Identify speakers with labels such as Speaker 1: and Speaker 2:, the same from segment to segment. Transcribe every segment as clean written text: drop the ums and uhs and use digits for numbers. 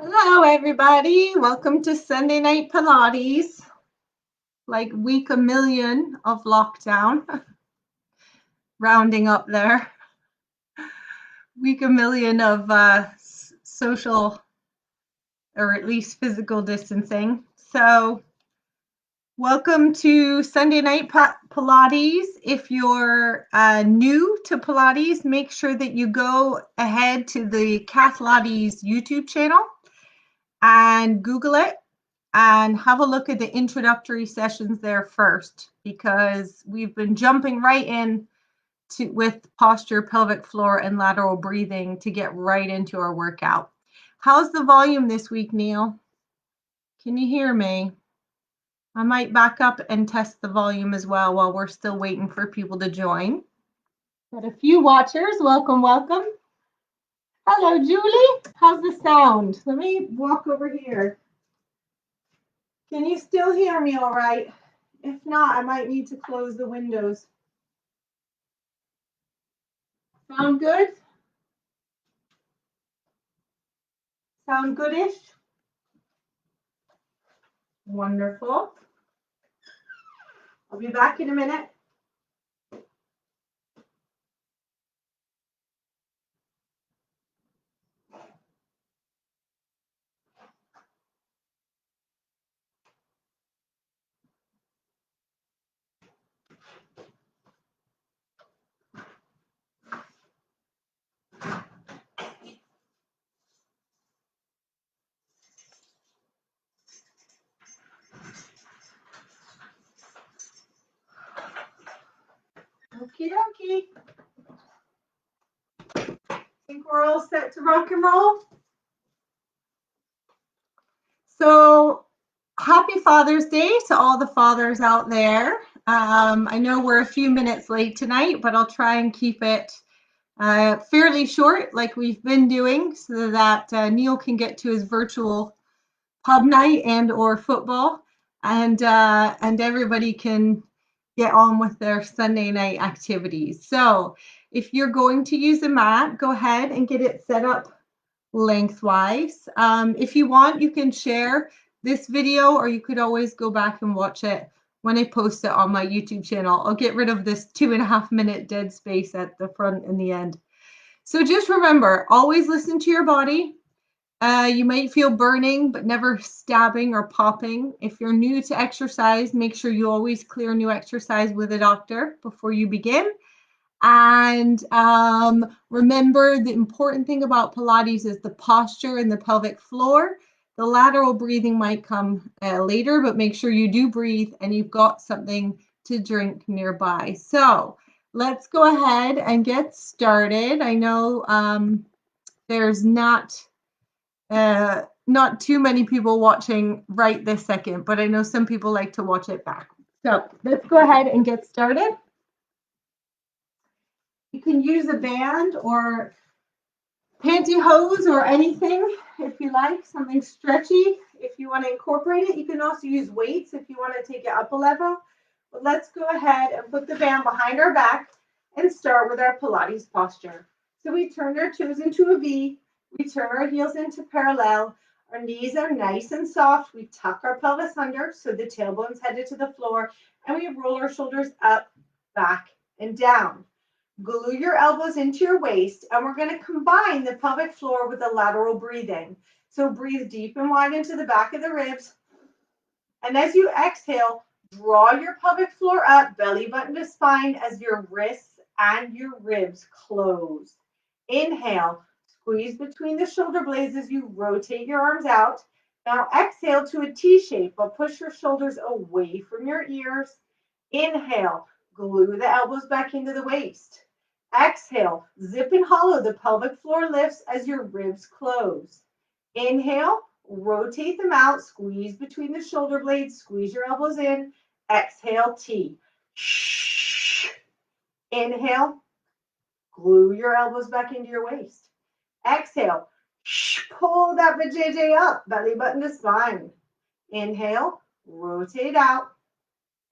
Speaker 1: Hello, everybody. Welcome to Sunday Night Pilates, like week a million of lockdown, rounding up there. Week a million of social, or at least physical distancing. So welcome to Sunday Night Pilates. If you're new to Pilates, make sure that you go ahead to the Cathlates YouTube channel and Google it and have a look at the introductory sessions there first, because we've been jumping right in with posture, pelvic floor, and lateral breathing to get right into our workout. How's the volume this week, Neil? Can you hear me? I might back up and test the volume as well while we're still waiting for people to join. Got a few watchers. Welcome, welcome. Hello, Julie. How's the sound? Let me walk over here. Can you still hear me all right? If not, I might need to close the windows. Sound good? Sound goodish? Wonderful. I'll be back in a minute. Okie dokie. Think we're all set to rock and roll? So happy Father's Day to all the fathers out there. I know we're a few minutes late tonight, but I'll try and keep it fairly short like we've been doing so that Neil can get to his virtual pub night and or football, and everybody can get on with their Sunday night activities. So if you're going to use a mat, go ahead and get it set up lengthwise. If you want, you can share this video, or you could always go back and watch it when I post it on my YouTube channel. I'll get rid of this 2.5 minute dead space at the front and the end. So just remember, always listen to your body. You might feel burning, but never stabbing or popping. If you're new to exercise, make sure you always clear new exercise with a doctor before you begin. And remember, the important thing about Pilates is the posture and the pelvic floor. The lateral breathing might come later, but make sure you do breathe and you've got something to drink nearby. So let's go ahead and get started. I know there's not too many people watching right this second, but I know some people like to watch it back. So let's go ahead and get started. You can use a band or pantyhose or anything if you like, something stretchy. If you want to incorporate it, you can also use weights if you want to take it up a level. But let's go ahead and put the band behind our back and start with our Pilates posture. So we turn our toes into a V. We turn our heels into parallel. Our knees are nice and soft. We tuck our pelvis under so the tailbone's headed to the floor, and we roll our shoulders up, back, and down. Glue your elbows into your waist, and we're going to combine the pelvic floor with the lateral breathing. So breathe deep and wide into the back of the ribs. And as you exhale, draw your pelvic floor up, belly button to spine, as your wrists and your ribs close. Inhale, squeeze between the shoulder blades as you rotate your arms out. Now exhale to a T shape, but push your shoulders away from your ears. Inhale, glue the elbows back into the waist. Exhale, zip and hollow, the pelvic floor lifts as your ribs close. Inhale, rotate them out, squeeze between the shoulder blades, squeeze your elbows in. Exhale, T. Inhale, glue your elbows back into your waist. Exhale, pull that vajayjay up, belly button to spine. Inhale, rotate out.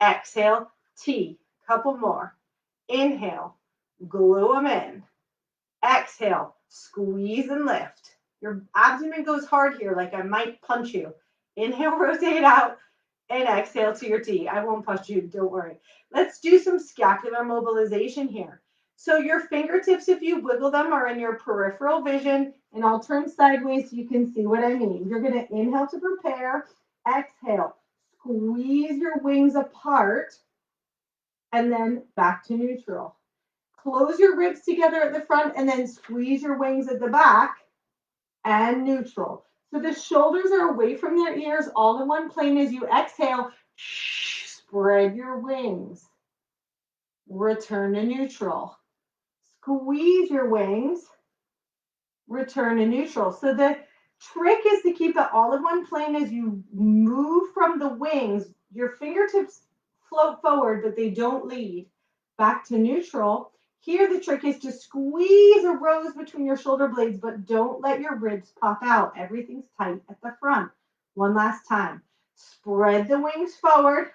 Speaker 1: Exhale, T. Couple more. Inhale, glue them in. Exhale, squeeze and lift. Your abdomen goes hard here, like I might punch you. Inhale, rotate out, and exhale to your T. I won't punch you, don't worry. Let's do some scapular mobilization here. So your fingertips, if you wiggle them, are in your peripheral vision, and I'll turn sideways so you can see what I mean. You're going to inhale to prepare, exhale, squeeze your wings apart, and then back to neutral. Close your ribs together at the front and then squeeze your wings at the back and neutral. So the shoulders are away from their ears, all in one plane. As you exhale, spread your wings. Return to neutral. Squeeze your wings. Return to neutral. So the trick is to keep it all in one plane as you move from the wings. Your fingertips float forward, but they don't lead. Back to neutral. Here, the trick is to squeeze a rose between your shoulder blades, but don't let your ribs pop out. Everything's tight at the front. One last time. Spread the wings forward.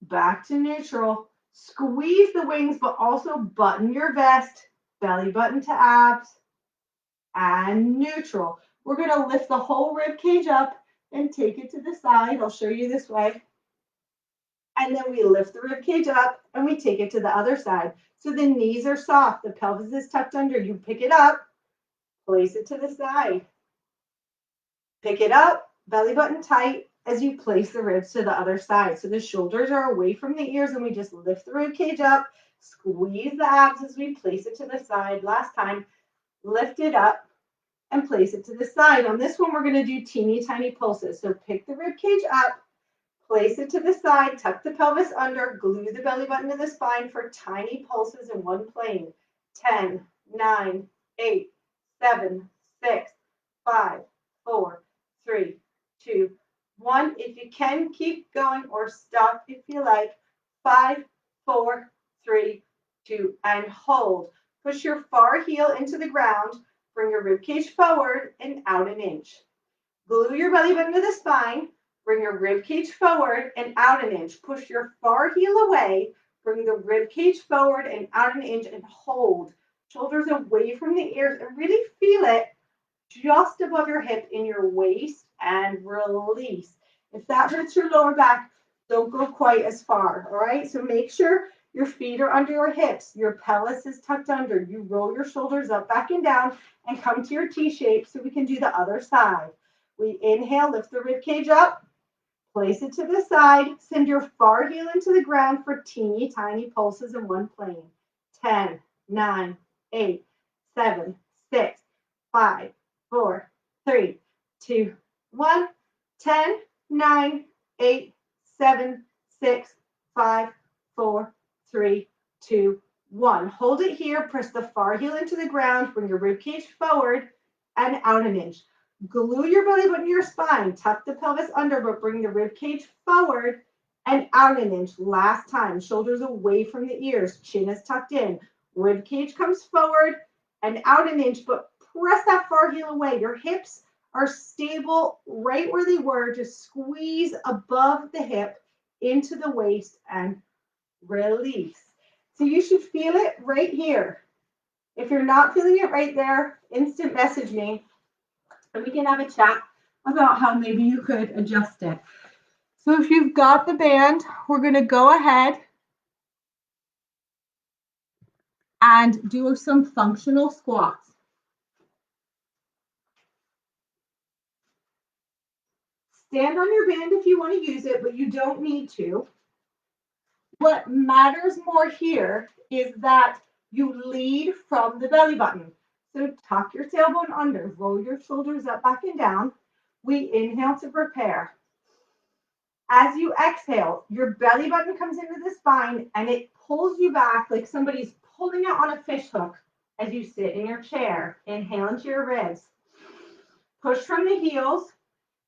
Speaker 1: Back to neutral. Squeeze the wings, but also button your vest. Belly button to abs. And neutral. We're going to lift the whole rib cage up and take it to the side. I'll show you this way. And then we lift the rib cage up and we take it to the other side. So the knees are soft, the pelvis is tucked under. You pick it up, place it to the side. Pick it up, belly button tight as you place the ribs to the other side. So the shoulders are away from the ears and we just lift the rib cage up, squeeze the abs as we place it to the side. Last time, lift it up and place it to the side. On this one, we're going to do teeny tiny pulses. So pick the rib cage up, place it to the side, tuck the pelvis under, glue the belly button to the spine for tiny pulses in one plane. 10, 9, 8, 7, 6, 5, 4, 3, 2, 1. If you can, keep going or stop if you like. 5, 4, 3, 2, and hold. Push your far heel into the ground. Bring your rib cage forward and out an inch. Glue your belly button to the spine. Bring your rib cage forward and out an inch. Push your far heel away. Bring the rib cage forward and out an inch and hold. Shoulders away from the ears and really feel it just above your hip in your waist and release. If that hurts your lower back, don't go quite as far, all right? So make sure your feet are under your hips. Your pelvis is tucked under. You roll your shoulders up, back and down, and come to your T shape so we can do the other side. We inhale, lift the rib cage up. Place it to the side. Send your far heel into the ground for teeny tiny pulses in one plane. 10, 9, 8, 7, 6, 5, 4, 3, 2, 1. 10, 9, 8, 7, 6, 5, 4, 3, 2, 1. Hold it here. Press the far heel into the ground. Bring your rib cage forward and out an inch. Glue your belly button to your spine. Tuck the pelvis under, but bring the rib cage forward and out an inch. Last time. Shoulders away from the ears. Chin is tucked in. Rib cage comes forward and out an inch, but press that far heel away. Your hips are stable right where they were. Just squeeze above the hip into the waist and release. So you should feel it right here. If you're not feeling it right there, instant message me. And we can have a chat about how maybe you could adjust it. So if you've got the band, we're going to go ahead and do some functional squats. Stand on your band if you want to use it, but you don't need to. What matters more here is that you lead from the belly button. So tuck your tailbone under, roll your shoulders up, back and down. We inhale to prepare. As you exhale, your belly button comes into the spine and it pulls you back like somebody's pulling it on a fish hook as you sit in your chair. Inhale into your ribs. Push from the heels.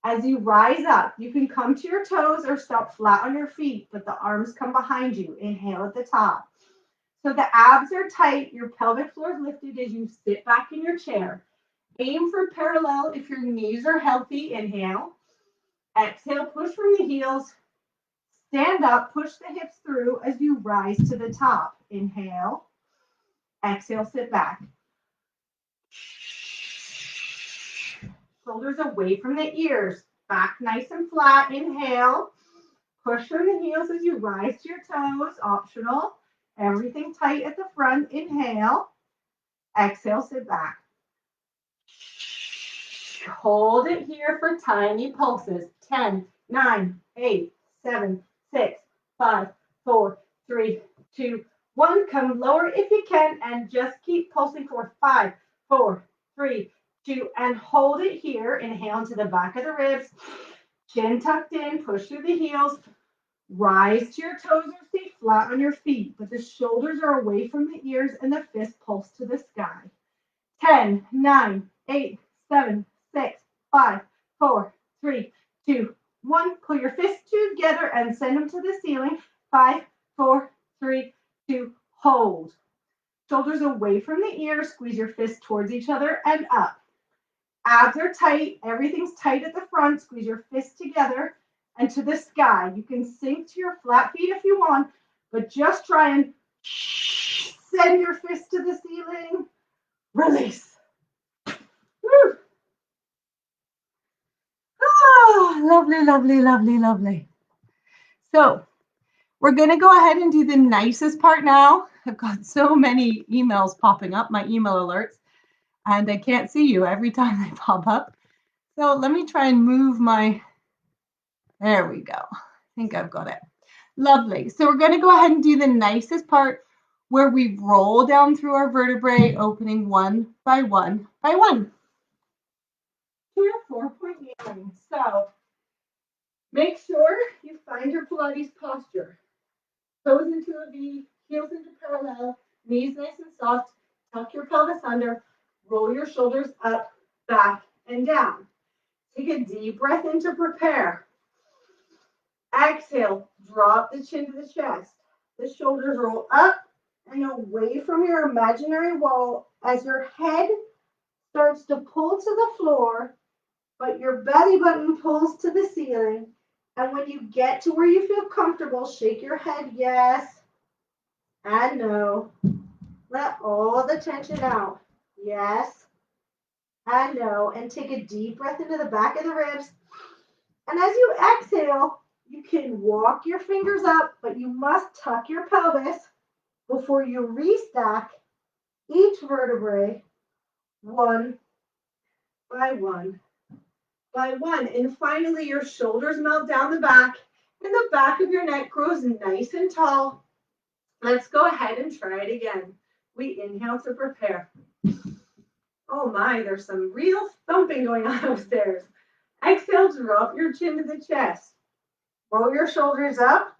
Speaker 1: As you rise up, you can come to your toes or stop flat on your feet, but the arms come behind you. Inhale at the top. So the abs are tight, your pelvic floor is lifted as you sit back in your chair. Aim for parallel if your knees are healthy. Inhale. Exhale, push from the heels. Stand up, push the hips through as you rise to the top. Inhale. Exhale, sit back. shoulders away from the ears. Back nice and flat. Inhale. Push through the heels as you rise to your toes. Optional. Everything tight at the front. Inhale. Exhale, sit back. Hold it here for tiny pulses. 10, 9, 8, 7, 6, 5, 4, 3, 2, 1. Come lower if you can and just keep pulsing for 5, 4, 3, 2, and hold it here. Inhale into the back of the ribs. Chin tucked in. Push through the heels. Rise to your toes or stay flat on your feet, but the shoulders are away from the ears and the fist pulse to the sky. 10, 9, 8, 7, 6, 5, 4, 3, 2, 1. Pull your fists together and send them to the ceiling. 5, 4, 3, 2, hold. Shoulders away from the ears. Squeeze your fists towards each other and up. Abs are tight. Everything's tight at the front. Squeeze your fists together and to the sky. You can sink to your flat feet if you want, but just try and send your fists to the ceiling. Release. Woo. Oh, lovely, lovely, lovely, lovely. So we're going to go ahead and do the nicest part now. I've got so many emails popping up, my email alerts, and I can't see you every time they pop up. So let me try and move my, there we go. I think I've got it. Lovely. So we're going to go ahead and do the nicest part where we roll down through our vertebrae, opening one by one by one. 2 or 4-point kneeling. So make sure you find your Pilates posture. Toes into a V, heels into parallel, knees nice and soft. Tuck your pelvis under. Roll your shoulders up, back, and down. Take a deep breath in to prepare. Exhale, drop the chin to the chest. The shoulders roll up and away from your imaginary wall as your head starts to pull to the floor, but your belly button pulls to the ceiling. And when you get to where you feel comfortable, shake your head yes and no. Let all the tension out. Yes and no. And take a deep breath into the back of the ribs. And as you exhale, you can walk your fingers up, but you must tuck your pelvis before you restack each vertebrae one by one by one. And finally, your shoulders melt down the back and the back of your neck grows nice and tall. Let's go ahead and try it again. We inhale to prepare. Oh my, there's some real thumping going on upstairs. Exhale, drop your chin to the chest. Roll your shoulders up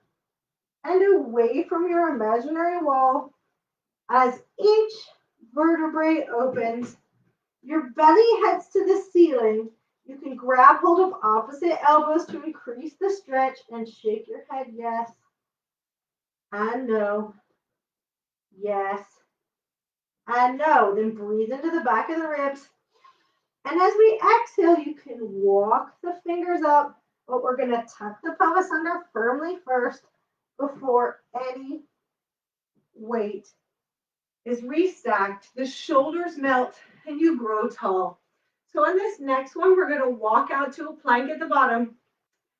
Speaker 1: and away from your imaginary wall as each vertebrae opens. Your belly heads to the ceiling. You can grab hold of opposite elbows to increase the stretch and shake your head yes and no. Yes and no. Then breathe into the back of the ribs. And as we exhale, you can walk the fingers up, but we're going to tuck the pelvis under firmly first before any weight is restacked. The shoulders melt and you grow tall. So on this next one, we're going to walk out to a plank at the bottom.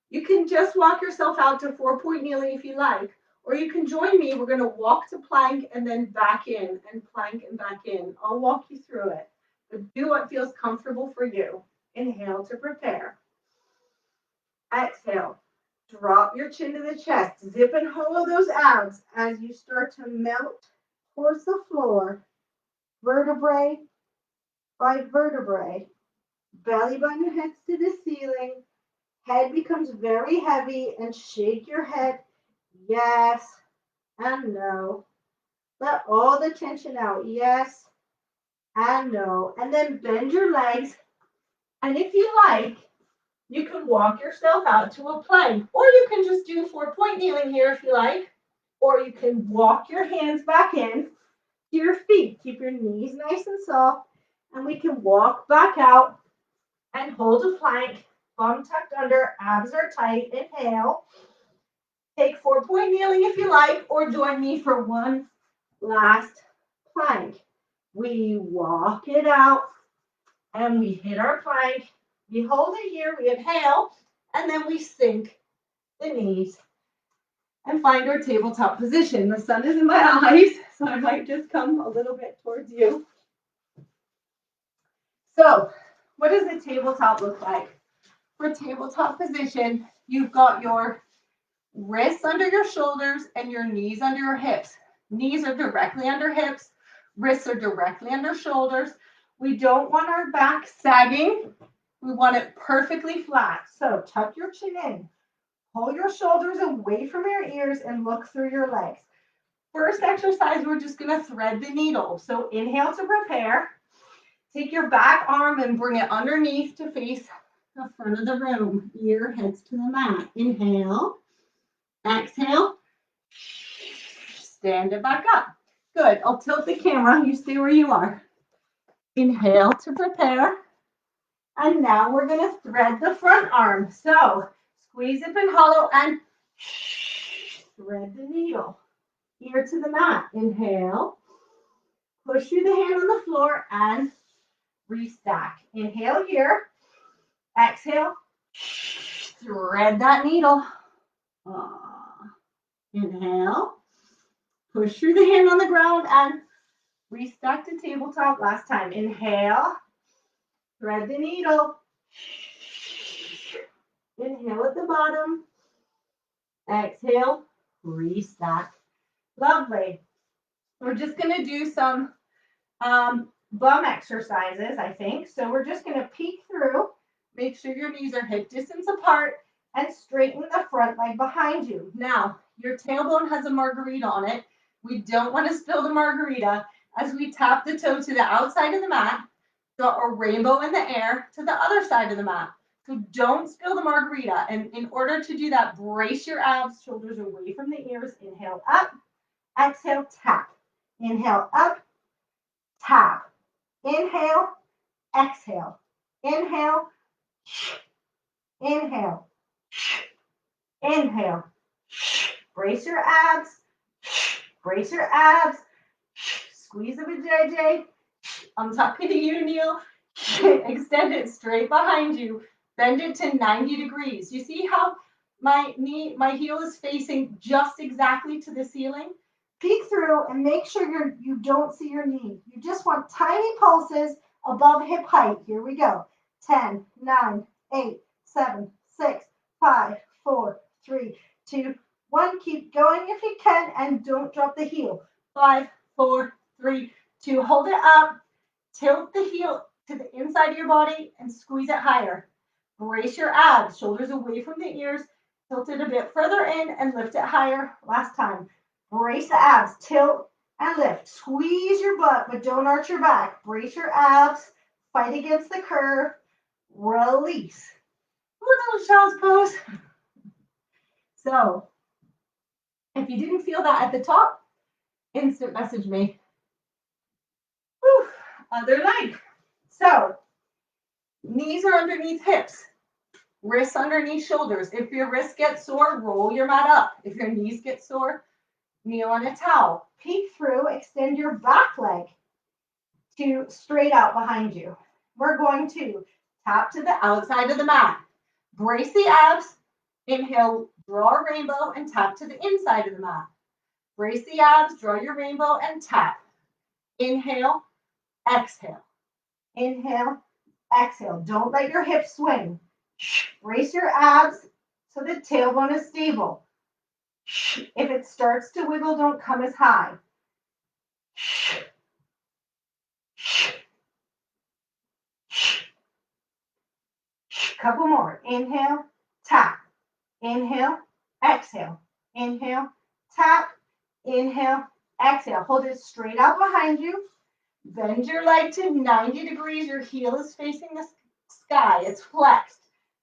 Speaker 1: You can just walk yourself out to 4-point kneeling if you like, or you can join me. We're going to walk to plank and then back in and plank and back in. I'll walk you through it, but do what feels comfortable for you. Inhale to prepare. Exhale. Drop your chin to the chest. Zip and hollow those abs as you start to melt towards the floor, vertebrae by vertebrae. Belly button heads to the ceiling. Head becomes very heavy and shake your head yes and no. Let all the tension out. Yes and no. And then bend your legs. And if you like, you can walk yourself out to a plank, or you can just do 4-point kneeling here if you like, or you can walk your hands back in to your feet. Keep your knees nice and soft, and we can walk back out and hold a plank, bum tucked under, abs are tight. Inhale. Take 4-point kneeling if you like, or join me for one last plank. We walk it out, and we hit our plank, We hold it here, we inhale, and then we sink the knees and find our tabletop position. The sun is in my eyes, so I might just come a little bit towards you. So, what does the tabletop look like? For tabletop position, you've got your wrists under your shoulders and your knees under your hips. Knees are directly under hips, wrists are directly under shoulders. We don't want our back sagging. We want it perfectly flat. So tuck your chin in, pull your shoulders away from your ears and look through your legs. First exercise, we're just going to thread the needle. So inhale to prepare. Take your back arm and bring it underneath to face the front of the room. Ear heads to the mat. Inhale. Exhale. Stand it back up. Good. I'll tilt the camera. You stay where you are. Inhale to prepare. And now we're going to thread the front arm. So squeeze it and hollow and thread the needle. Ear to the mat. Inhale. Push through the hand on the floor and restack. Inhale here. Exhale. Thread that needle. Inhale. Push through the hand on the ground and restack to tabletop. Last time. Inhale. Thread the needle. Inhale at the bottom. Exhale. Restack. Lovely. We're just going to do some bum exercises, I think. So we're just going to peek through. Make sure your knees are hip distance apart and straighten the front leg behind you. Now, your tailbone has a margarita on it. We don't want to spill the margarita as we tap the toe to the outside of the mat, draw a rainbow in the air to the other side of the mat. So don't spill the margarita. And in order to do that, brace your abs, shoulders away from the ears. Inhale up, exhale, tap. Inhale up, tap. Inhale, exhale. Inhale, inhale, inhale. Brace your abs, brace your abs. Squeeze the vajayjay. I'm talking to you, Neil. Extend it straight behind you. Bend it to 90 degrees. You see how my heel is facing just exactly to the ceiling? Peek through and make sure you don't see your knee. You just want tiny pulses above hip height. Here we go. 10, 9, 8, 7, 6, 5, 4, 3, 2, 1. Keep going if you can and don't drop the heel. 5, 4, 3, 2. Hold it up. Tilt the heel to the inside of your body and squeeze it higher. Brace your abs, shoulders away from the ears. Tilt it a bit further in and lift it higher. Last time. Brace the abs, tilt and lift. Squeeze your butt, but don't arch your back. Brace your abs, fight against the curve, release. Little child's pose. So, if you didn't feel that at the top, instant message me. Whew. Other leg. So, knees are underneath hips, wrists underneath shoulders. If your wrists get sore, roll your mat up. If your knees get sore, kneel on a towel. Peek through, extend your back leg to straight out behind you. We're going to tap to the outside of the mat. Brace the abs. Inhale, draw a rainbow and tap to the inside of the mat. Brace the abs, draw your rainbow and tap. Inhale, exhale. Inhale, exhale. Don't let your hips swing. Brace your abs so the tailbone is stable. If it starts to wiggle, don't come as high. Couple more. Inhale, tap. Inhale, exhale. Inhale, tap. Inhale, exhale. Hold it straight out behind you. Bend your leg to 90 degrees. Your heel is facing the sky. It's flexed.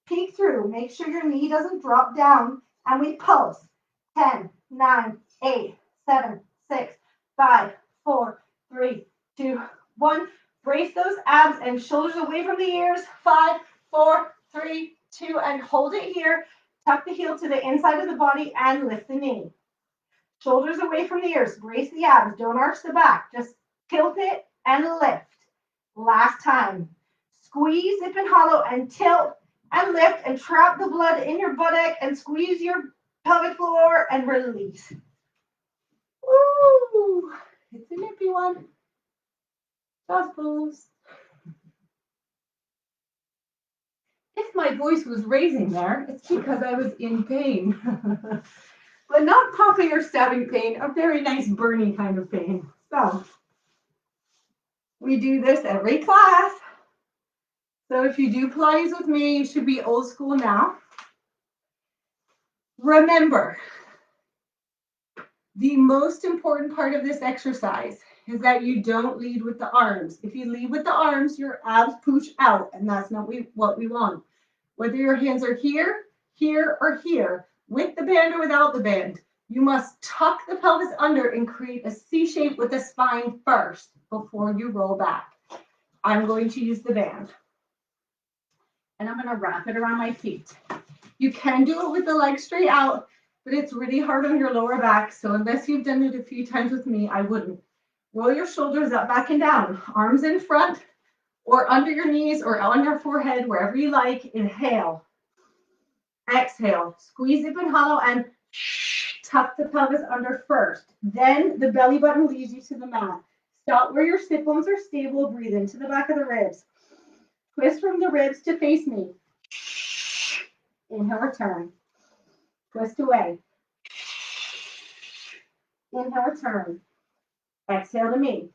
Speaker 1: Peek through. Make sure your knee doesn't drop down. And we pulse. 10, 9, 8, 7, 6, 5, 4, 3, 2, 1. Brace those abs and shoulders away from the ears. 5, 4, 3, 2, and hold it here. Tuck the heel to the inside of the body and lift the knee. Shoulders away from the ears. Brace the abs. Don't arch the back. Just tilt it and lift. Last time. Squeeze, zip and hollow, and tilt and lift and trap the blood in your buttock and squeeze your pelvic floor and release. Woo! It's a nippy one. Just pose. If my voice was raising there, it's because I was in pain. But not popping or stabbing pain, a very nice burning kind of pain. So we do this every class. So if you do Pilates with me, you should be old school now. Remember, the most important part of this exercise is that you don't lead with the arms. If you lead with the arms, your abs push out, and that's not what we want. Whether your hands are here, here, or here, with the band or without the band, you must tuck the pelvis under and create a C shape with the spine first before you roll back. I'm going to use the band, and I'm going to wrap it around my feet. You can do it with the legs straight out, but it's really hard on your lower back. So unless you've done it a few times with me, I wouldn't. Roll your shoulders up, back, and down. Arms in front or under your knees or on your forehead, wherever you like. Inhale. Exhale. Squeeze it and hollow and tuck the pelvis under first. Then the belly button leads you to the mat. Stop where your sit bones are stable. Breathe into the back of the ribs. Twist from the ribs to face me. Inhale, return. Twist away. Inhale, return. Exhale to me.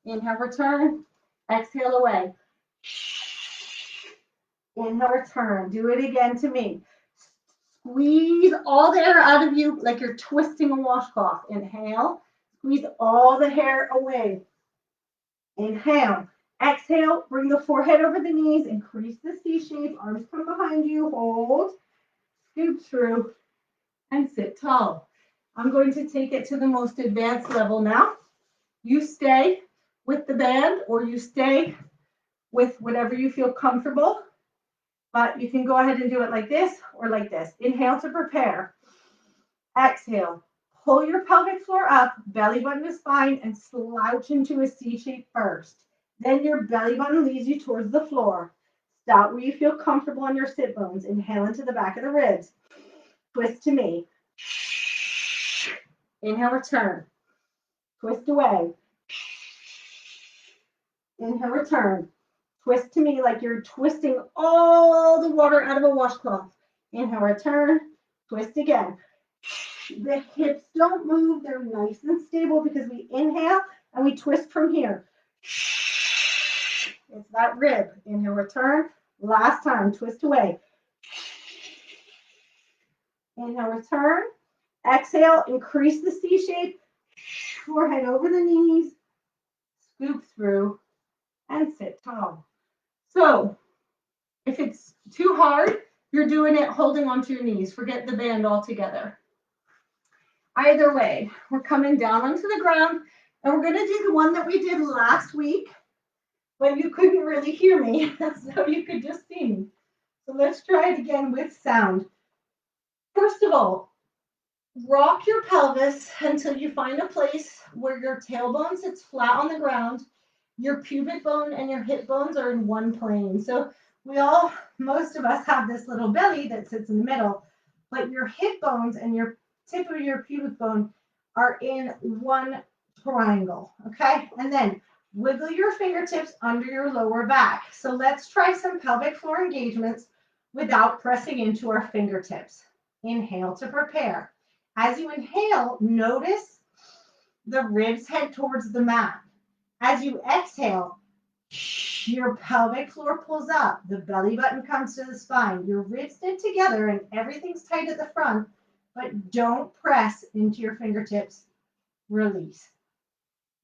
Speaker 1: Inhale, return. Exhale away. Inhale, return. Do it again to me. Squeeze all the air out of you like you're twisting a washcloth. Inhale. Squeeze all the hair away. Inhale. Exhale. Bring the forehead over the knees. Increase the C shape. Arms come behind you. Hold. Scoop through. And sit tall. I'm going to take it to the most advanced level now. You stay with the band or you stay with whatever you feel comfortable, but you can go ahead and do it like this or like this. Inhale to prepare. Exhale. Pull your pelvic floor up, belly button to spine, and slouch into a C shape first. Then your belly button leads you towards the floor. Stop where you feel comfortable on your sit bones. Inhale into the back of the ribs. Twist to me. Inhale, return. Twist away. Inhale, return. Twist to me like you're twisting all the water out of a washcloth. Inhale, return. Twist again. The hips don't move. They're nice and stable because we inhale and we twist from here. It's that rib. Inhale, return. Last time. Twist away. Inhale, return. Exhale, increase the C shape. Forehead over the knees. Scoop through and sit tall. So if it's too hard, you're doing it holding onto your knees. Forget the band altogether. Either way, we're coming down onto the ground, and we're going to do the one that we did last week when you couldn't really hear me, so you could just see me. So let's try it again with sound. First of all, rock your pelvis until you find a place where your tailbone sits flat on the ground. Your pubic bone and your hip bones are in one plane. So most of us have this little belly that sits in the middle, but your hip bones and your tip of your pubic bone are in one triangle, okay? And then wiggle your fingertips under your lower back. So let's try some pelvic floor engagements without pressing into our fingertips. Inhale to prepare. As you inhale, notice the ribs head towards the mat. As you exhale, your pelvic floor pulls up. The belly button comes to the spine. Your ribs knit together and everything's tight at the front, but don't press into your fingertips. Release.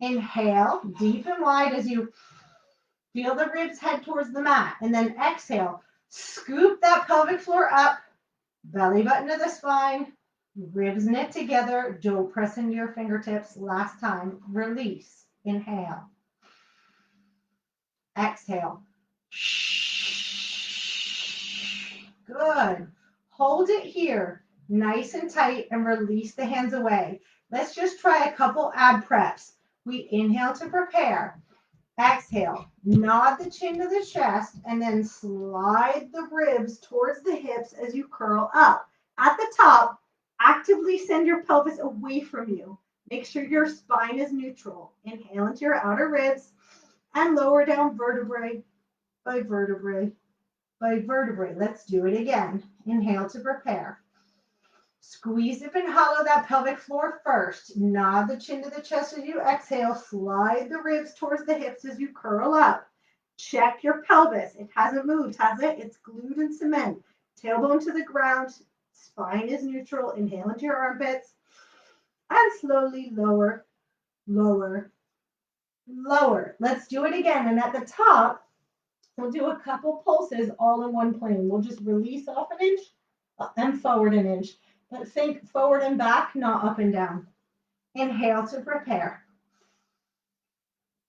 Speaker 1: Inhale, deep and wide as you feel the ribs head towards the mat. And then exhale, scoop that pelvic floor up, belly button to the spine, ribs knit together. Don't press into your fingertips. Last time, release. Inhale. Exhale. Good. Hold it here, nice and tight, and release the hands away. Let's just try a couple ab preps. We inhale to prepare. Exhale, nod the chin to the chest, and then slide the ribs towards the hips as you curl up. At the top, actively send your pelvis away from you. Make sure your spine is neutral. Inhale into your outer ribs and lower down vertebrae by vertebrae by vertebrae. Let's do it again. Inhale to prepare. Squeeze up and hollow that pelvic floor first. Nod the chin to the chest as you exhale. Slide the ribs towards the hips as you curl up. Check your pelvis. It hasn't moved, has it? It's glued in cement. Tailbone to the ground. Spine is neutral. Inhale into your armpits. And slowly lower, lower, lower. Let's do it again. And at the top, we'll do a couple pulses all in one plane. We'll just release off an inch and forward an inch. But think forward and back, not up and down. Inhale to prepare.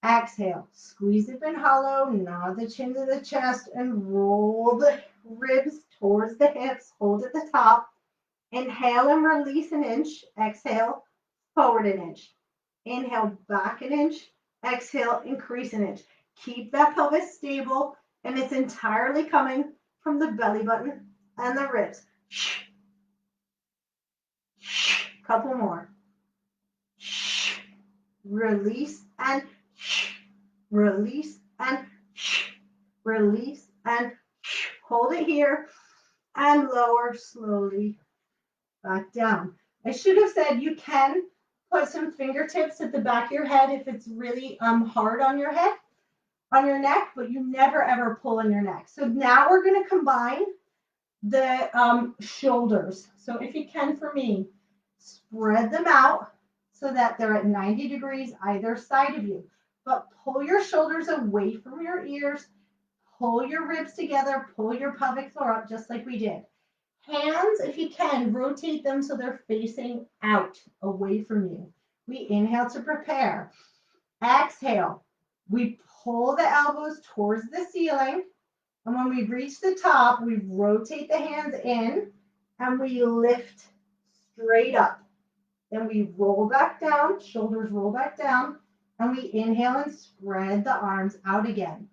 Speaker 1: Exhale, squeeze up and hollow, nod the chin to the chest, and roll the ribs towards the hips. Hold at the top. Inhale and release an inch. Exhale, forward an inch. Inhale, back an inch. Exhale, increase an inch. Keep that pelvis stable, and it's entirely coming from the belly button and the ribs. Couple more. Release and release and release and hold it here and lower slowly back down. I should have said you can put some fingertips at the back of your head if it's really hard on your head, on your neck, but you never ever pull on your neck. So now we're going to combine the shoulders. So if you can, for me, spread them out so that they're at 90 degrees either side of you. But pull your shoulders away from your ears. Pull your ribs together. Pull your pelvic floor up just like we did. Hands, if you can, rotate them so they're facing out, away from you. We inhale to prepare. Exhale. We pull the elbows towards the ceiling. And when we reach the top, we rotate the hands in and we lift straight up. Then we roll back down, shoulders roll back down, and we inhale and spread the arms out again.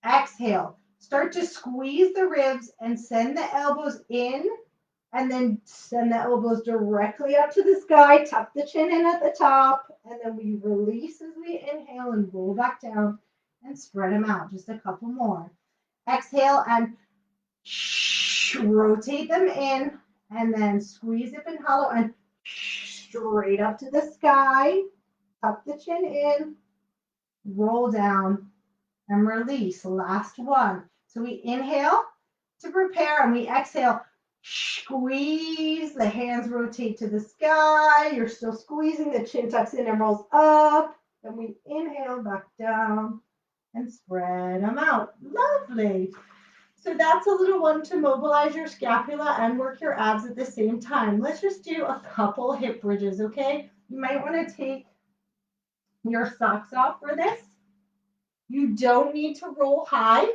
Speaker 1: Exhale, start to squeeze the ribs and send the elbows in, and then send the elbows directly up to the sky, tuck the chin in at the top, and then we release as we inhale and roll back down and spread them out. Just a couple more. Exhale and rotate them in, and then squeeze up and hollow and straight up to the sky. Tuck the chin in, roll down, and release. Last one. So we inhale to prepare, and we exhale. Squeeze, the hands rotate to the sky. You're still squeezing, the chin tucks in and rolls up. Then we inhale back down and spread them out. Lovely. So that's a little one to mobilize your scapula and work your abs at the same time. Let's just do a couple hip bridges, okay? You might want to take your socks off for this. You don't need to roll high,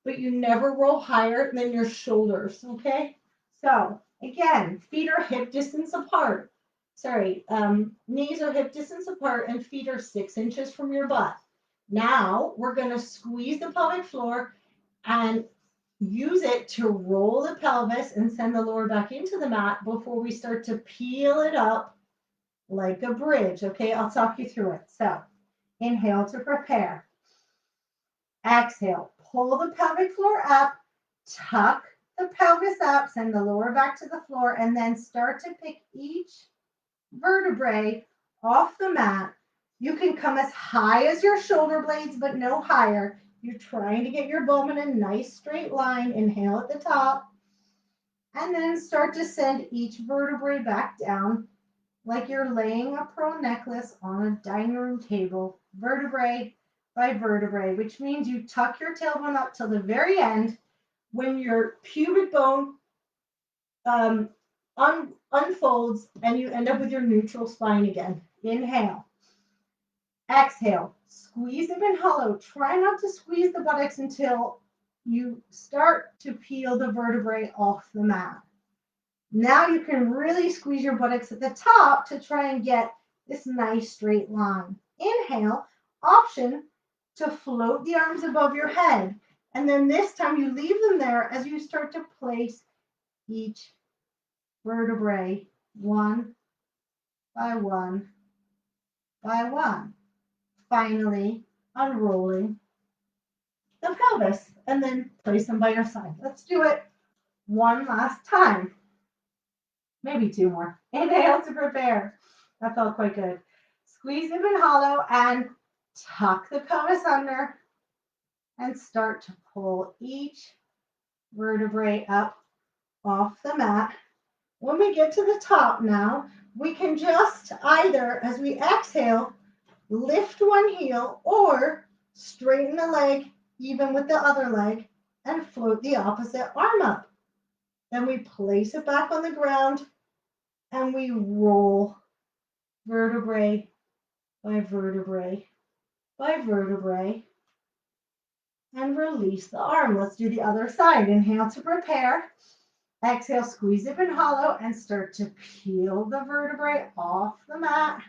Speaker 1: but you never roll higher than your shoulders, okay? So again, feet are hip distance apart. Knees are hip distance apart and feet are 6 inches from your butt. Now we're going to squeeze the pelvic floor and use it to roll the pelvis and send the lower back into the mat before we start to peel it up like a bridge. Okay, I'll talk you through it. So inhale to prepare. Exhale, pull the pelvic floor up, tuck the pelvis up, send the lower back to the floor, and then start to pick each vertebrae off the mat. You can come as high as your shoulder blades, but no higher. You're trying to get your bum in a nice straight line. Inhale at the top, and then start to send each vertebrae back down like you're laying a pearl necklace on a dining room table, vertebrae by vertebrae, which means you tuck your tailbone up till the very end when your pubic bone unfolds and you end up with your neutral spine again. Inhale. Exhale. Squeeze them in hollow. Try not to squeeze the buttocks until you start to peel the vertebrae off the mat. Now you can really squeeze your buttocks at the top to try and get this nice straight line. Inhale. Option, to float the arms above your head. And then this time you leave them there as you start to place each vertebrae one by one by one. Finally, unrolling the pelvis and then place them by your side. Let's do it one last time. Maybe two more. Inhale to prepare. That felt quite good. Squeeze them in hollow and tuck the pelvis under and start to pull each vertebrae up off the mat. When we get to the top now, we can just either, as we exhale, lift one heel or straighten the leg even with the other leg and float the opposite arm up. Then we place it back on the ground and we roll vertebrae by vertebrae by vertebrae and release the arm. Let's do the other side. Inhale to prepare. Exhale, squeeze it in hollow and start to peel the vertebrae off the mat.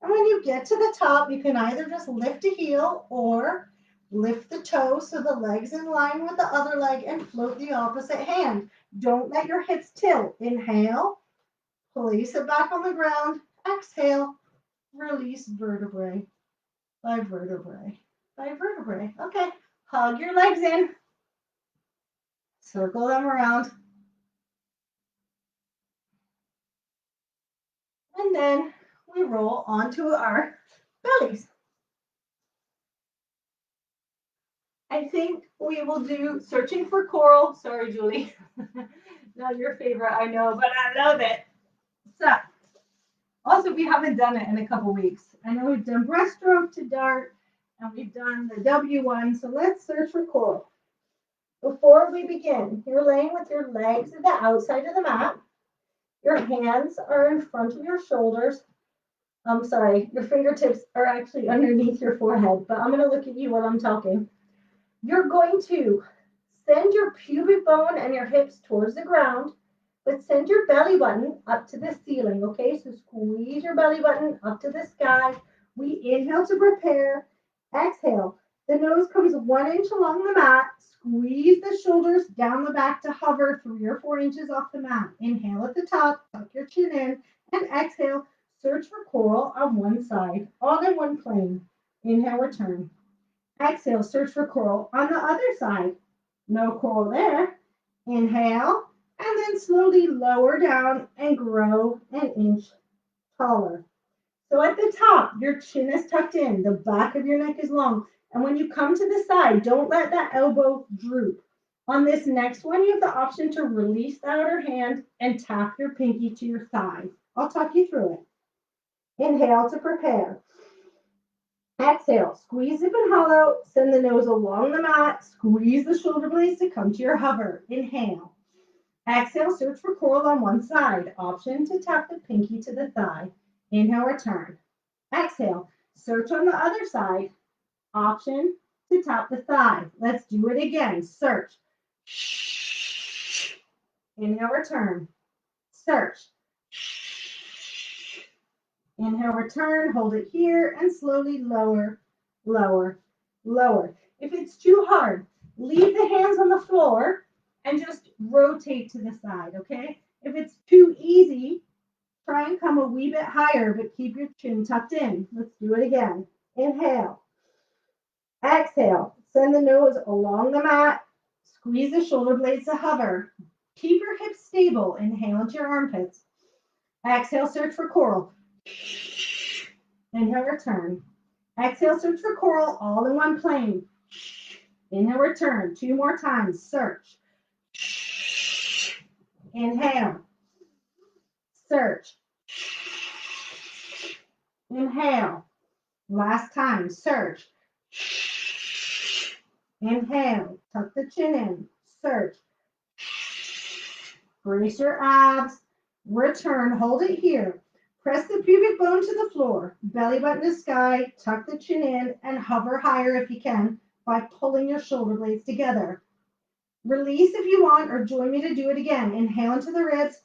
Speaker 1: And when you get to the top, you can either just lift a heel or lift the toe so the leg's in line with the other leg and float the opposite hand. Don't let your hips tilt. Inhale, place it back on the ground. Exhale, release vertebrae by vertebrae by vertebrae. Okay, hug your legs in. Circle them around. And then we roll onto our bellies. I think we will do searching for coral. Sorry, Julie. Not your favorite, I know, but I love it. So, also, we haven't done it in a couple weeks. I know we've done breaststroke to dart, and we've done the W1. So let's search for coral. Before we begin, you're laying with your legs at the outside of the mat. Your hands are in front of your shoulders. I'm sorry, your fingertips are actually underneath your forehead, but I'm going to look at you while I'm talking. You're going to send your pubic bone and your hips towards the ground, but send your belly button up to the ceiling, okay? So squeeze your belly button up to the sky. We inhale to prepare. Exhale. The nose comes 1 inch along the mat. Squeeze the shoulders down the back to hover 3 or 4 inches off the mat. Inhale at the top, tuck your chin in, and exhale. Search for coral on one side, all in one plane. Inhale, return. Exhale, search for coral on the other side. No coral there. Inhale, and then slowly lower down and grow an inch taller. So at the top, your chin is tucked in, the back of your neck is long. And when you come to the side, don't let that elbow droop. On this next one, you have the option to release the outer hand and tap your pinky to your thigh. I'll talk you through it. Inhale to prepare. Exhale, squeeze hip and hollow, send the nose along the mat, squeeze the shoulder blades to come to your hover. Inhale. Exhale, search for coral on one side. Option to tap the pinky to the thigh. Inhale, return. Exhale, search on the other side. Option to tap the thigh. Let's do it again. Search. Inhale, return. Search. Inhale, return, hold it here, and slowly lower, lower, lower. If it's too hard, leave the hands on the floor and just rotate to the side, okay? If it's too easy, try and come a wee bit higher, but keep your chin tucked in. Let's do it again. Inhale. Exhale. Send the nose along the mat. Squeeze the shoulder blades to hover. Keep your hips stable. Inhale into your armpits. Exhale, search for coral. Inhale, return. Exhale, search for coral, all in one plane. Inhale, return. 2 more times. Search. Inhale. Search. Inhale. Last time. Search. Inhale. Tuck the chin in. Search. Brace your abs. Return. Hold it here. Press the pubic bone to the floor, belly button to sky, tuck the chin in, and hover higher if you can by pulling your shoulder blades together. Release if you want, or join me to do it again. Inhale into the ribs.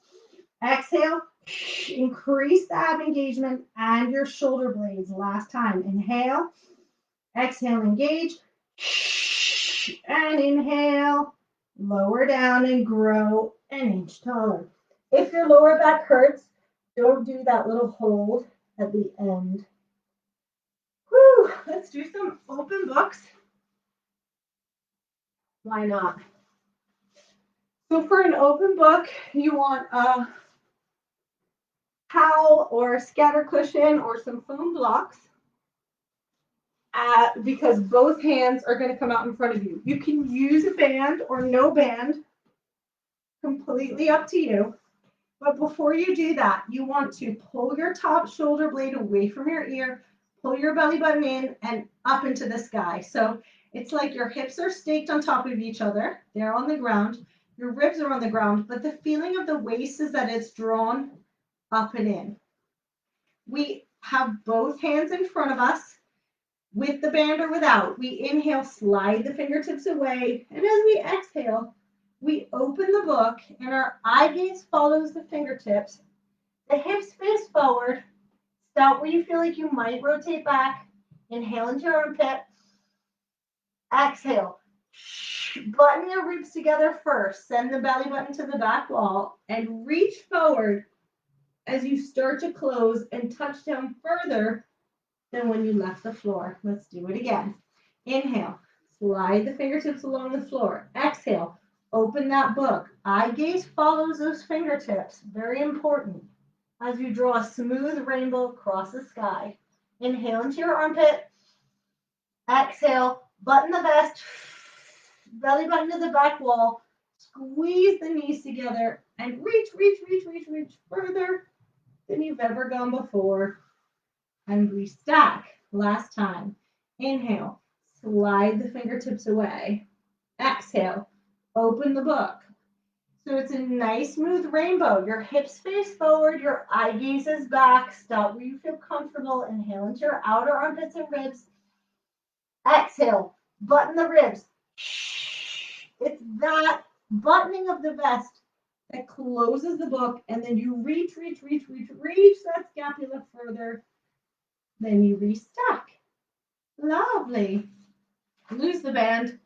Speaker 1: Exhale. Increase the ab engagement and your shoulder blades. Last time. Inhale. Exhale, engage. And inhale, lower down and grow an inch taller. If your lower back hurts, don't do that little hold at the end. Whew, let's do some open books. Why not? So for an open book, you want a towel or a scatter cushion or some foam blocks because both hands are going to come out in front of you. You can use a band or no band, completely up to you. But before you do that, you want to pull your top shoulder blade away from your ear, pull your belly button in and up into the sky. So it's like your hips are staked on top of each other. They're on the ground. Your ribs are on the ground, but the feeling of the waist is that it's drawn up and in. We have both hands in front of us with the band or without. We inhale, slide the fingertips away, and as we exhale, we open the book and our eye gaze follows the fingertips. The hips face forward. Stop where you feel like you might rotate back. Inhale into your armpit. Exhale. Button your ribs together first. Send the belly button to the back wall and reach forward as you start to close and touch down further than when you left the floor. Let's do it again. Inhale. Slide the fingertips along the floor. Exhale. Open that book. Eye gaze follows those fingertips. Very important. As you draw a smooth rainbow across the sky. Inhale into your armpit. Exhale. Button the vest. Belly button to the back wall. Squeeze the knees together and reach further than you've ever gone before. And restack. Last time. Inhale. Slide the fingertips away. Exhale. Open the book. So it's a nice smooth rainbow. Your hips face forward, your eye gaze is back. Stop where you feel comfortable. Inhale into your outer armpits and ribs. Exhale, button the ribs. It's that buttoning of the vest that closes the book, and then you reach that scapula further. Then you restack. Lovely. Lose the band.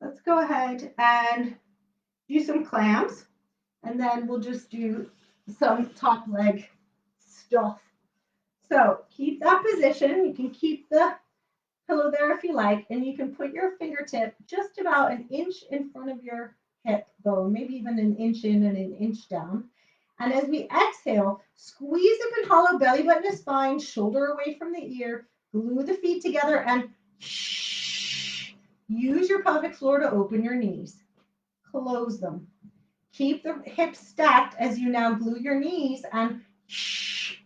Speaker 1: Let's go ahead and do some clams, and then we'll just do some top leg stuff. So keep that position. You can keep the pillow there if you like, and you can put your fingertip just about an inch in front of your hip bone, maybe even an inch in and an inch down. And as we exhale, squeeze up and hollow, belly button to spine, shoulder away from the ear, glue the feet together, and use your pelvic floor to open your knees. Close them. Keep the hips stacked as you now glue your knees and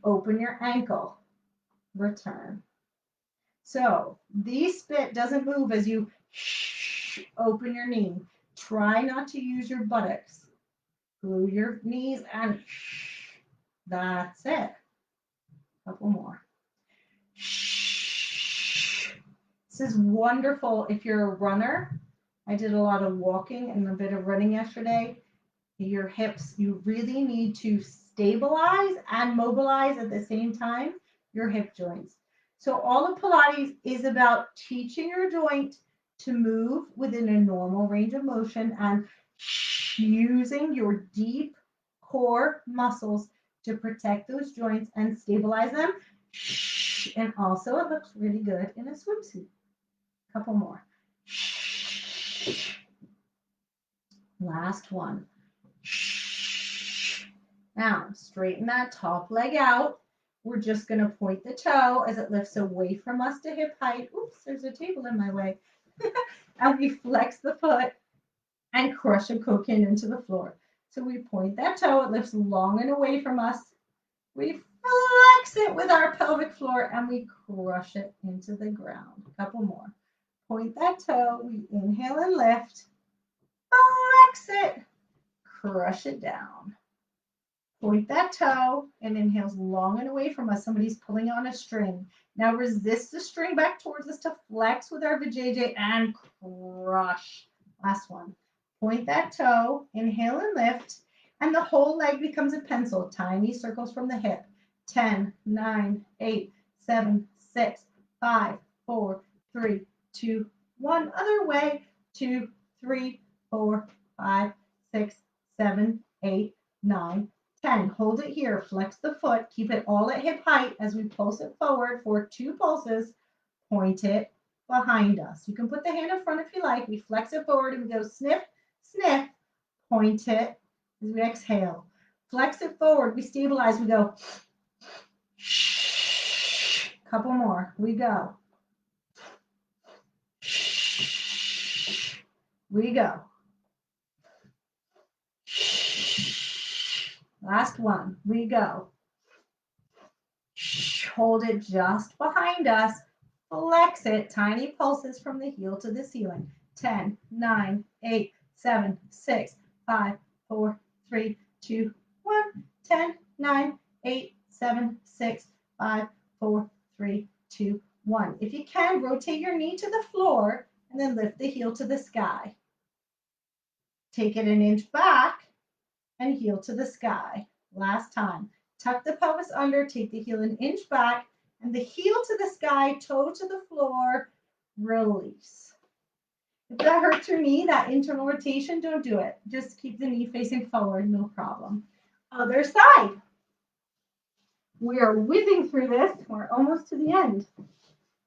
Speaker 1: open your ankle. Return. So the spit doesn't move as you open your knee. Try not to use your buttocks. Glue your knees and that's it. A couple more. This is wonderful if you're a runner. I did a lot of walking and a bit of running yesterday. Your hips, you really need to stabilize and mobilize at the same time your hip joints. So all of Pilates is about teaching your joint to move within a normal range of motion and using your deep core muscles to protect those joints and stabilize them. And also it looks really good in a swimsuit. A couple more. Last one. Now, straighten that top leg out. We're just going to point the toe as it lifts away from us to hip height. Oops, there's a table in my way. And we flex the foot and crush a coquin into the floor. So we point that toe, it lifts long and away from us. We flex it with our pelvic floor and we crush it into the ground. A couple more. Point that toe, we inhale and lift. Flex it, crush it down. Point that toe and inhales long and away from us. Somebody's pulling on a string. Now resist the string back towards us to flex with our vajayjay and crush. Last one. Point that toe, inhale and lift, and the whole leg becomes a pencil. Tiny circles from the hip. 10, 9, 8, 7, 6, 5, 4, 3, 2, 1. Other way. 2, 3, 4, 5, 6, 7, 8, 9, 10. Hold it here. Flex the foot. Keep it all at hip height as we pulse it forward for 2 pulses. Point it behind us. You can put the hand in front if you like. We flex it forward and we go sniff, sniff. Point it as we exhale. Flex it forward. We stabilize. We go. Couple more. We go. We go. Last one. We go. Hold it just behind us. Flex it. Tiny pulses from the heel to the ceiling. 10, 9, 8, 7, 6, 5, 4, 3, 2, 1. 10, 9, 8, 7, 6, 5, 4, 3, 2, 1. If you can, rotate your knee to the floor and then lift the heel to the sky. Take it an inch back and heel to the sky. Last time. Tuck the pelvis under, take the heel an inch back, and the heel to the sky, toe to the floor, release. If that hurts your knee, that internal rotation, don't do it. Just keep the knee facing forward, no problem. Other side. We are whizzing through this. We're almost to the end.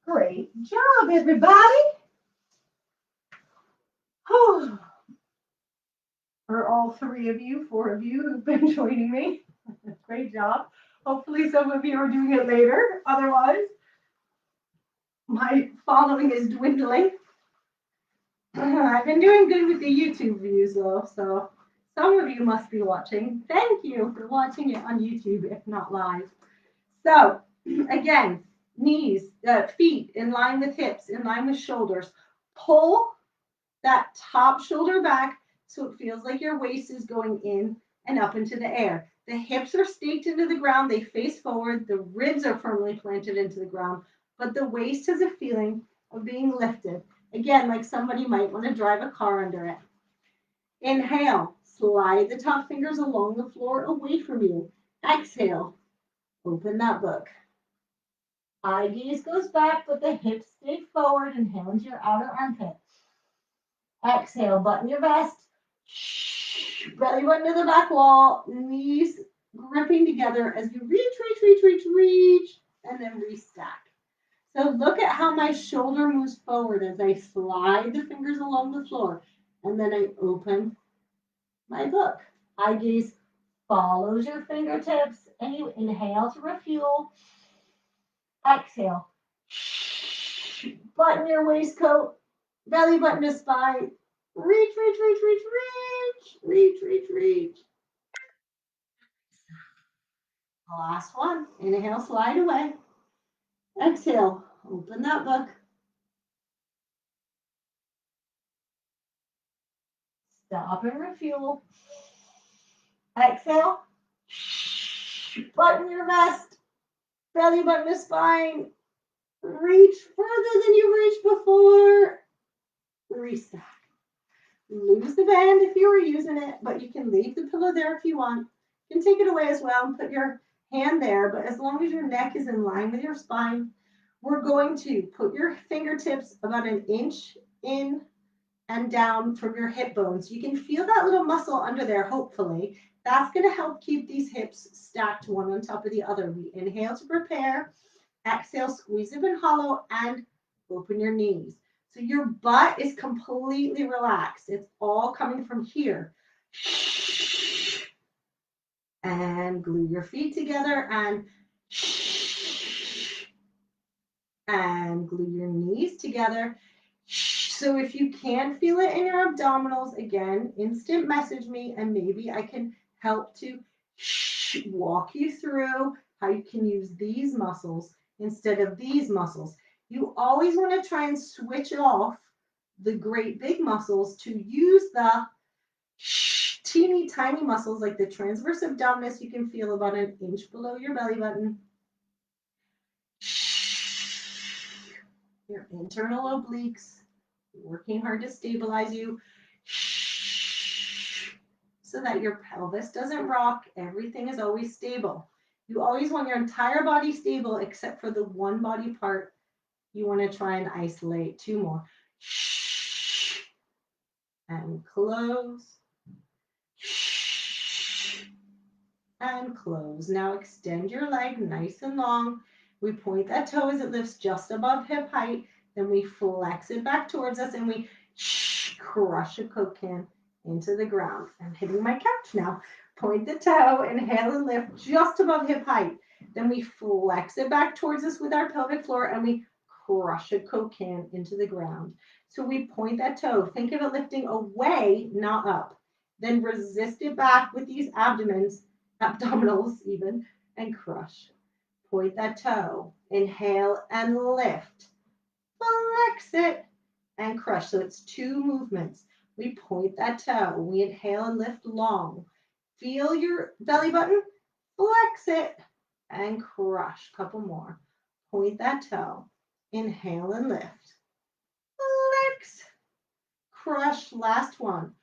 Speaker 1: Great job, everybody. Oh. Or all 3 of you, 4 of you who've been joining me. Great job. Hopefully some of you are doing it later. Otherwise, my following is dwindling. I've been doing good with the YouTube views though, so some of you must be watching. Thank you for watching it on YouTube, if not live. So again, knees, feet in line with hips, in line with shoulders. Pull that top shoulder back so it feels like your waist is going in and up into the air. The hips are staked into the ground. They face forward. The ribs are firmly planted into the ground, but the waist has a feeling of being lifted. Again, like somebody might want to drive a car under it. Inhale, slide the top fingers along the floor away from you. Exhale, open that book. Eye gaze goes back, but the hips stay forward. Inhale into your outer armpit. Exhale, button your vest. Belly button to the back wall, knees gripping together as you reach, and then restack. So look at how my shoulder moves forward as I slide the fingers along the floor, and then I open my book. Eye gaze follows your fingertips, and you inhale to refuel. Exhale. Button your waistcoat, belly button to spine. Reach. Last one. Inhale, slide away. Exhale, open that book. Stop and refuel. Exhale. Button your vest. Belly button to spine. Reach further than you reached before. Restack. Lose the band if you were using it, but you can leave the pillow there if you want. You can take it away as well and put your hand there, but as long as your neck is in line with your spine, we're going to put your fingertips about an inch in and down from your hip bones. You can feel that little muscle under there, hopefully. That's going to help keep these hips stacked one on top of the other. We inhale to prepare, exhale, squeeze them in hollow, and open your knees. So your butt is completely relaxed. It's all coming from here. And glue your feet together and glue your knees together. So if you can feel it in your abdominals, again, instant message me and maybe I can help to walk you through how you can use these muscles instead of these muscles. You always want to try and switch off the great big muscles to use the teeny tiny muscles like the transverse abdominis. You can feel about an inch below your belly button. Your internal obliques, working hard to stabilize you so that your pelvis doesn't rock. Everything is always stable. You always want your entire body stable except for the one body part You want to try and isolate. 2 more. And close. And close. Now extend your leg nice and long. We point that toe as it lifts just above hip height. Then we flex it back towards us and we crush a Coke can into the ground. I'm hitting my couch now. Point the toe, inhale and lift just above hip height. Then we flex it back towards us with our pelvic floor and we crush a Coke can into the ground. So we point that toe. Think of it lifting away, not up. Then resist it back with these abdominals even, and crush. Point that toe. Inhale and lift. Flex it and crush. So it's 2 movements. We point that toe. We inhale and lift long. Feel your belly button. Flex it and crush. Couple more. Point that toe. Inhale and lift. Flex. Crush. Last one.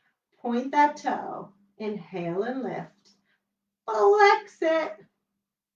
Speaker 1: Point that toe. Inhale and lift. Flex it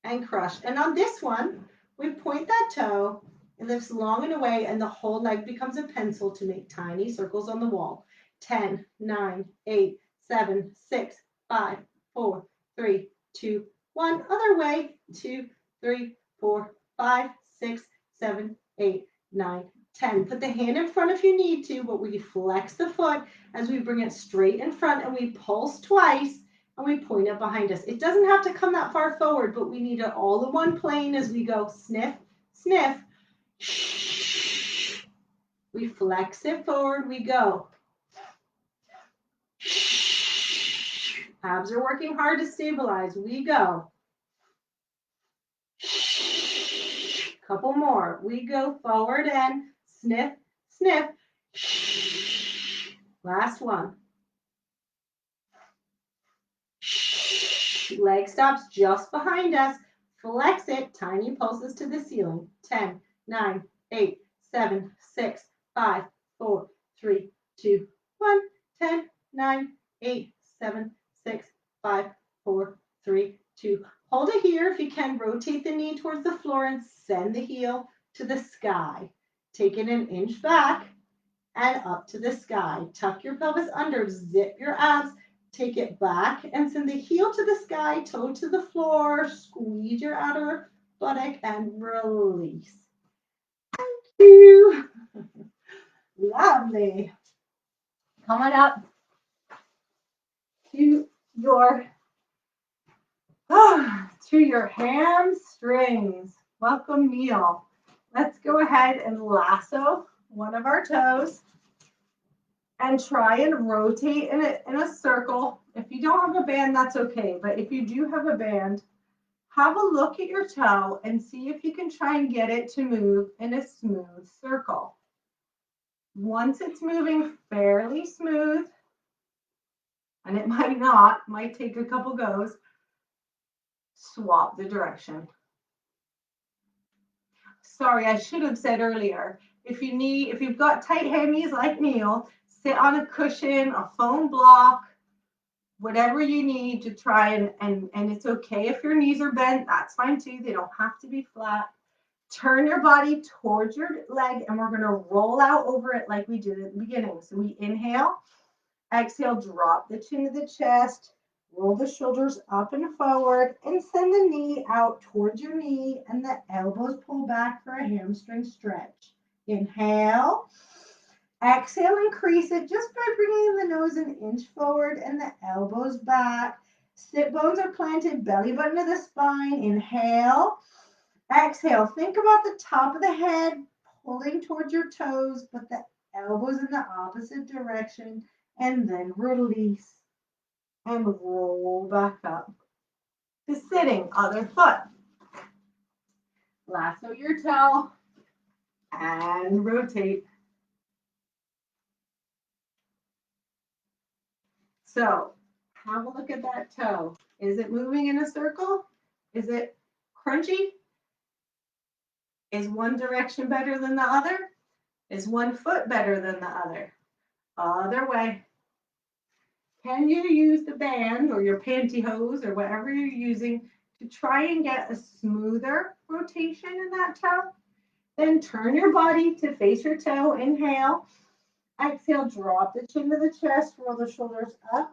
Speaker 1: and crush. And on this one, we point that toe. It lifts long and away, and the whole leg becomes a pencil to make tiny circles on the wall. 10, 9, 8, 7, 6, 5, 4, 3, 2, 1. Other way. 2, 3, 4, 5, 6, 7, 8, 9, 10. Put the hand in front if you need to, but we flex the foot as we bring it straight in front, and we pulse twice, and we point it behind us. It doesn't have to come that far forward, but we need it all in one plane as we go sniff, sniff. We flex it forward, we go. Abs are working hard to stabilize. We go. Couple more. We go forward and sniff, sniff. Last one. Leg stops just behind us. Flex it. Tiny pulses to the ceiling. 10, 9, 8, 7, 6, 5, 4, 3, 2, 1. 10, 9, 8, 7, 6, 5, 4, 3, 2. Hold it here. If you can, rotate the knee towards the floor and send the heel to the sky. Take it an inch back and up to the sky. Tuck your pelvis under, zip your abs, take it back and send the heel to the sky, toe to the floor, squeeze your outer buttock and release. Thank you. Lovely. Coming up to your hamstrings. Welcome, Neil. Let's go ahead and lasso one of our toes and try and rotate in a circle. If you don't have a band, that's okay. But if you do have a band, have a look at your toe and see if you can try and get it to move in a smooth circle. Once it's moving fairly smooth, and it might not, might take a couple goes, swap the direction. Sorry, I should have said earlier, if you've got tight hammies like Neil, sit on a cushion, a foam block, whatever you need to try and it's okay if your knees are bent, that's fine too. They don't have to be flat. Turn your body towards your leg and we're gonna roll out over it like we did at the beginning. So we inhale, exhale, drop the chin to the chest, roll the shoulders up and forward, and send the knee out towards your knee, and the elbows pull back for a hamstring stretch. Inhale, exhale, increase it just by bringing the nose an inch forward and the elbows back. Sit bones are planted, belly button to the spine. Inhale, exhale. Think about the top of the head pulling towards your toes, but the elbows in the opposite direction, and then release. And roll back up to sitting, other foot. Lasso your toe and rotate. So have a look at that toe. Is it moving in a circle? Is it crunchy? Is one direction better than the other? Is one foot better than the other? Other way. Can you use the band or your pantyhose or whatever you're using to try and get a smoother rotation in that toe? Then turn your body to face your toe. Inhale. Exhale, drop the chin to the chest, roll the shoulders up,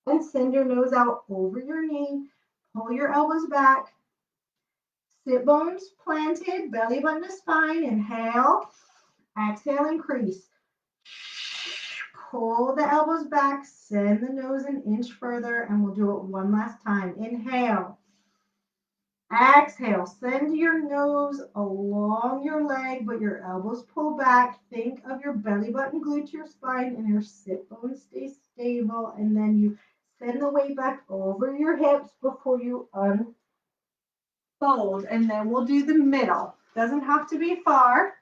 Speaker 1: and send your nose out over your knee. Pull your elbows back. Sit bones planted, belly button to spine. Inhale. Exhale, increase. Pull the elbows back, send the nose an inch further, and we'll do it one last time. Inhale. Exhale, send your nose along your leg, but your elbows pull back. Think of your belly button glued to your spine and your sit bones stay stable. And then you send the weight back over your hips before you unfold. And then we'll do the middle. Doesn't have to be far,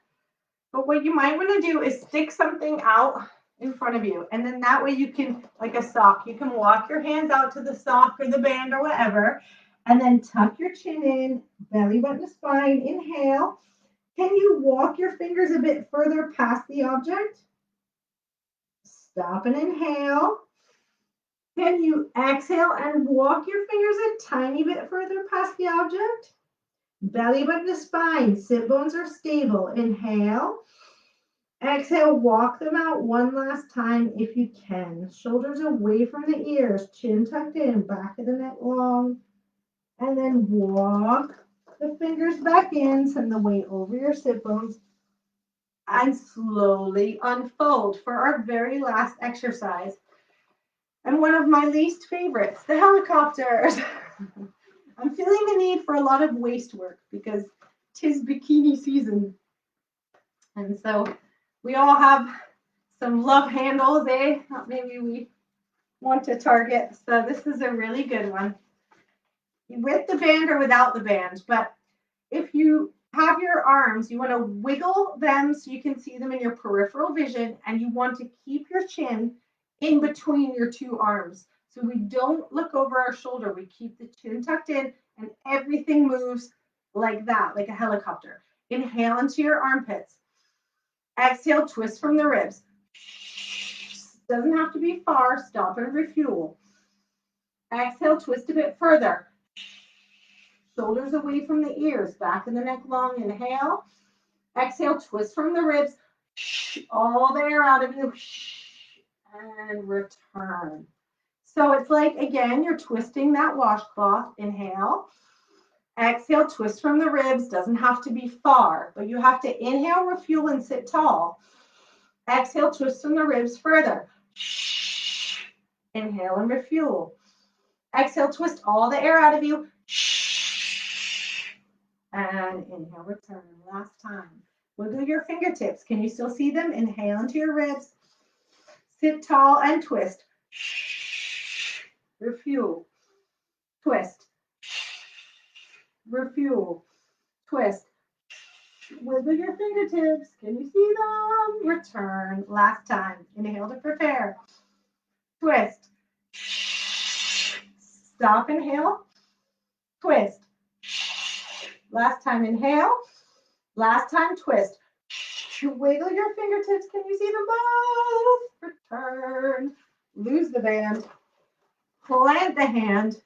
Speaker 1: but what you might want to do is stick something out in front of you. And then that way you can, like a sock, you can walk your hands out to the sock or the band or whatever. And then tuck your chin in, belly button to spine. Inhale. Can you walk your fingers a bit further past the object? Stop and inhale. Can you exhale and walk your fingers a tiny bit further past the object? Belly button to spine. Sit bones are stable. Inhale. Exhale, walk them out one last time if you can. Shoulders away from the ears, chin tucked in, back of the neck long. And then walk the fingers back in, send the weight over your sit bones, and slowly unfold for our very last exercise. And one of my least favorites, the helicopters. I'm feeling the need for a lot of waist work because 'tis bikini season. And so we all have some love handles, that maybe we want to target. So this is a really good one. With the band or without the band, but if you have your arms, you want to wiggle them so you can see them in your peripheral vision, and you want to keep your chin in between your two arms. So we don't look over our shoulder. We keep the chin tucked in, and everything moves like that, like a helicopter. Inhale into your armpits. Exhale, twist from the ribs. Doesn't have to be far. Stop and refuel. Exhale, twist a bit further. Shoulders away from the ears, back of the neck long. Inhale. Exhale, twist from the ribs. All the air out of you. And return. So it's like, again, you're twisting that washcloth. Inhale. Exhale, twist from the ribs. Doesn't have to be far, but you have to inhale, refuel, and sit tall. Exhale, twist from the ribs further. Inhale and refuel. Exhale, twist all the air out of you. And inhale, return. Last time. Wiggle your fingertips. Can you still see them? Inhale into your ribs. Sit tall and twist. Refuel. Twist. Refuel. Twist. Wiggle your fingertips. Can you see them? Return. Last time. Inhale to prepare. Twist. Stop, inhale. Twist. Last time, inhale. Last time, twist. Wiggle your fingertips. Can you see them both? Return. Lose the band. Plant the hand.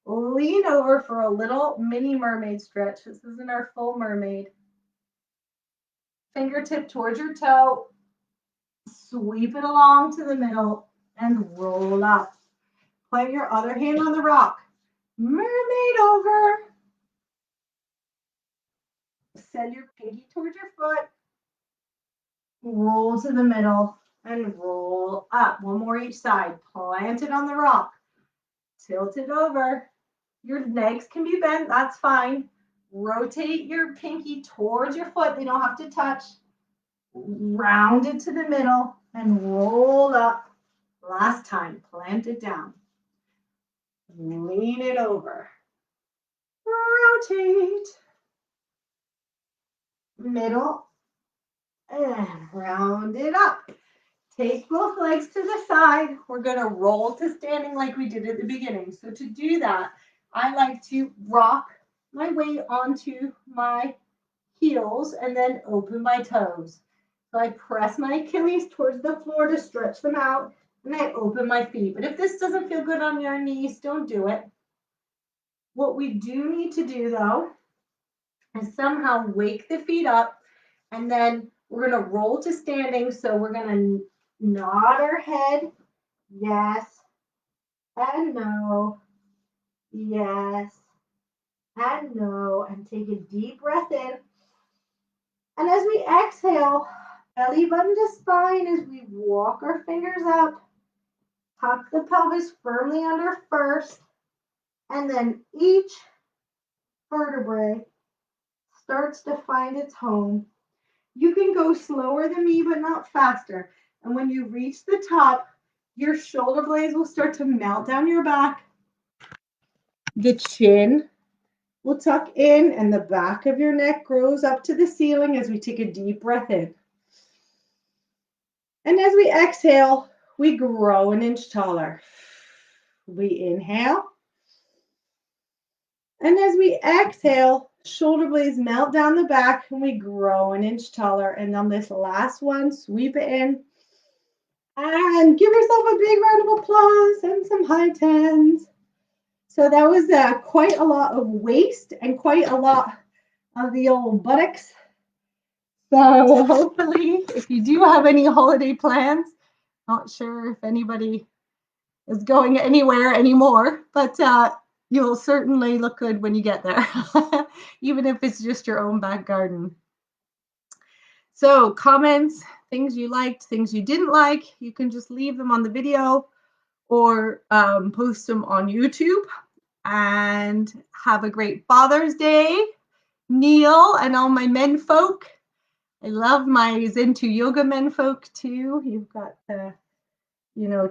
Speaker 1: Lean over for a little mini mermaid stretch. This isn't our full mermaid. Fingertip towards your toe. Sweep it along to the middle and roll up. Plant your other hand on the rock. Mermaid over. Send your pinky towards your foot. Roll to the middle and roll up. One more each side. Plant it on the rock. Tilt it over. Your legs can be bent. That's fine. Rotate your pinky towards your foot. They don't have to touch. Round it to the middle and roll up. Last time. Plant it down. Lean it over. Rotate. Middle. And round it up. Take both legs to the side. We're going to roll to standing like we did at the beginning. So to do that, I like to rock my weight onto my heels and then open my toes. So I press my Achilles towards the floor to stretch them out, and I open my feet. But if this doesn't feel good on your knees, don't do it. What we do need to do, though, and somehow wake the feet up. And then we're going to roll to standing. So we're going to nod our head. Yes. And no. Yes. And no. And take a deep breath in. And as we exhale, belly button to spine as we walk our fingers up. Tuck the pelvis firmly under first. And then each vertebrae starts to find its home. You can go slower than me, but not faster. And when you reach the top, your shoulder blades will start to melt down your back. The chin will tuck in and the back of your neck grows up to the ceiling as we take a deep breath in. And as we exhale, we grow an inch taller. We inhale. And as we exhale, shoulder blades melt down the back and we grow an inch taller. And on this last one, sweep it in. And give yourself a big round of applause and some high tens. So that was quite a lot of waist and quite a lot of the old buttocks. So hopefully, if you do have any holiday plans, not sure if anybody is going anywhere anymore, but you'll certainly look good when you get there, even if it's just your own back garden. So comments, things you liked, things you didn't like, you can just leave them on the video or post them on YouTube. And have a great Father's Day, Neil, and all my men folk. I love my Zen to Yoga men folk too. You've got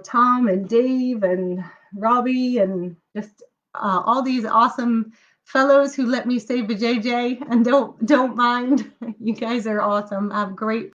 Speaker 1: Tom and Dave and Robbie and just all these awesome fellows who let me say vajayjay and don't mind. You guys are awesome. Have great